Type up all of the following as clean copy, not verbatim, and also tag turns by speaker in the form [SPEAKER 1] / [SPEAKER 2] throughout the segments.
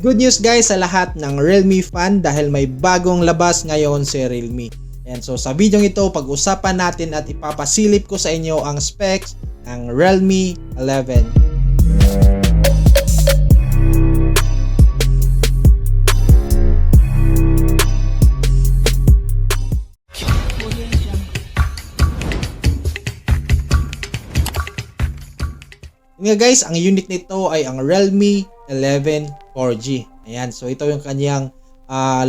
[SPEAKER 1] Good news guys sa lahat ng Realme fan dahil may bagong labas ngayon si Realme. And so sa video ito, pag-usapan natin at ipapasilip ko sa inyo ang specs ng Realme 11. Nga guys, ang unit nito ay ang Realme 11 4G. Ayan, so ito yung kanyang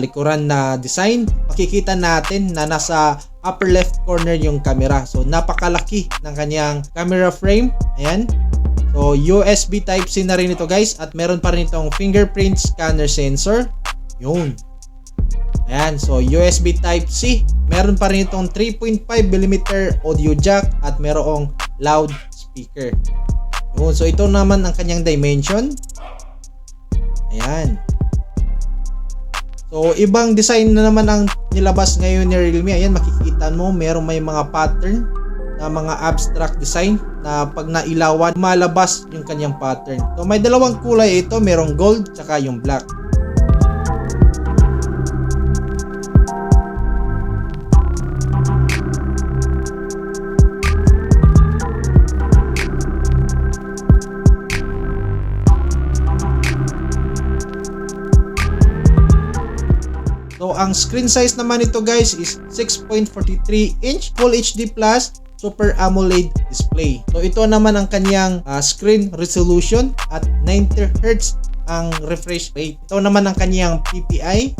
[SPEAKER 1] likuran na design. Makikita natin na nasa upper left corner yung camera. So napakalaki ng kanyang camera frame. Ayan. So USB Type-C na rin ito guys. At meron pa rin itong fingerprint scanner sensor. Yun. Ayan, so USB Type-C. Meron pa rin itong 3.5mm audio jack at merong loud speaker. Yun, so ito naman ang kanyang dimension. Ayan. So ibang design na naman ang nilabas ngayon ni Realme. Ayan, makikita mo meron may mga pattern na mga abstract design na pag nailawan malabas yung kanyang pattern. So may dalawang kulay ito, merong gold tsaka yung black. So ang screen size naman ito guys is 6.43 inch Full HD Plus Super AMOLED display. So ito naman ang kanyang screen resolution at 90Hz ang refresh rate. Ito naman ang kanyang PPI.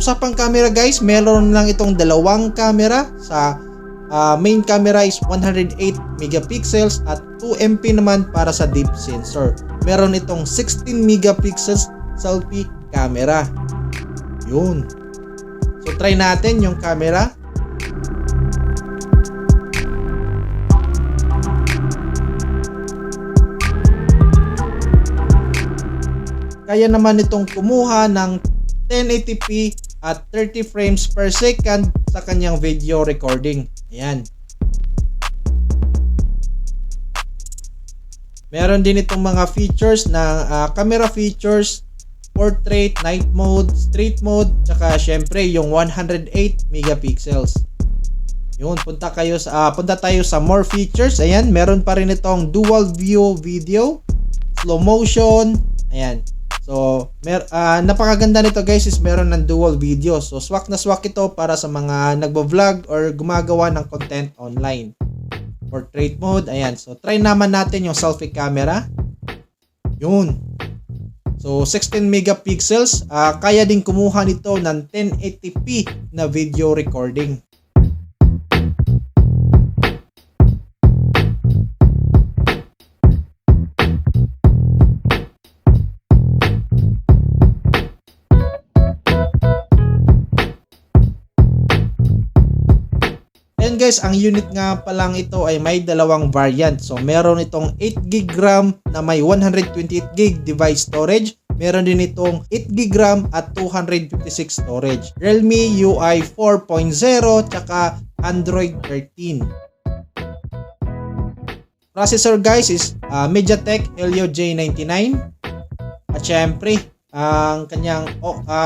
[SPEAKER 1] Usapang camera guys, meron lang itong dalawang camera. Sa main camera is 108 megapixels at 2MP naman para sa deep sensor. Meron itong 16 megapixels selfie camera. Yun. So try natin yung camera. Kaya naman itong kumuha ng 1080p at 30 frames per second sa kanyang video recording. Ayan. Meron din itong mga features na camera features, portrait, night mode, street mode, tsaka syempre yung 108 megapixels. Yun, punta tayo sa more features. Ayan, meron pa rin itong dual view video, slow motion. Ayan. So, napakaganda nito guys is meron ng dual video. So, swak na swak ito para sa mga nagbo-vlog or gumagawa ng content online. Portrait mode, ayan. So, try naman natin yung selfie camera. Yun. So, 16 megapixels. Kaya din kumuha nito ng 1080p na video recording. And guys, ang unit nga pa lang ito ay may dalawang variant. So meron itong 8GB RAM na may 128GB device storage. Meron din itong 8GB RAM at 256 storage. Realme UI 4.0 tsaka Android 13. Processor guys is MediaTek Helio J99. At syempre, ang kanyang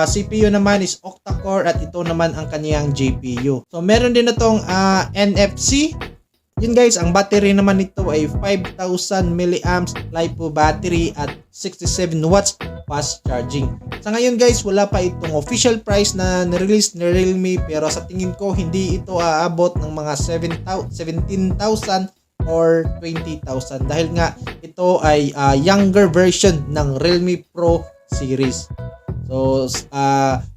[SPEAKER 1] CPU naman is octa-core at ito naman ang kanyang GPU. So meron din itong NFC. Yun guys, ang battery naman nito ay 5,000 mAh LiPo battery at 67 watts fast charging. Sa ngayon guys, wala pa itong official price na nirelease ni Realme, pero sa tingin ko hindi ito aabot ng mga 17,000 or 20,000 dahil nga ito ay younger version ng Realme Pro series. So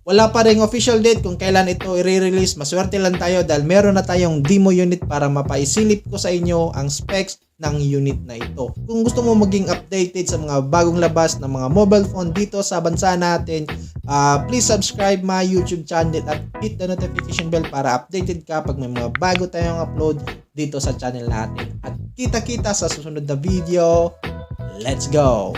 [SPEAKER 1] wala pa ring official date kung kailan ito i-release. Maswerte lang tayo dahil meron na tayong demo unit para mapaisilip ko sa inyo ang specs ng unit na ito. Kung gusto mo maging updated sa mga bagong labas ng mga mobile phone dito sa bansa natin, Please subscribe my YouTube channel at hit the notification bell para updated ka pag may mga bago tayong upload dito sa channel natin. At kita-kita sa susunod na video. Let's go!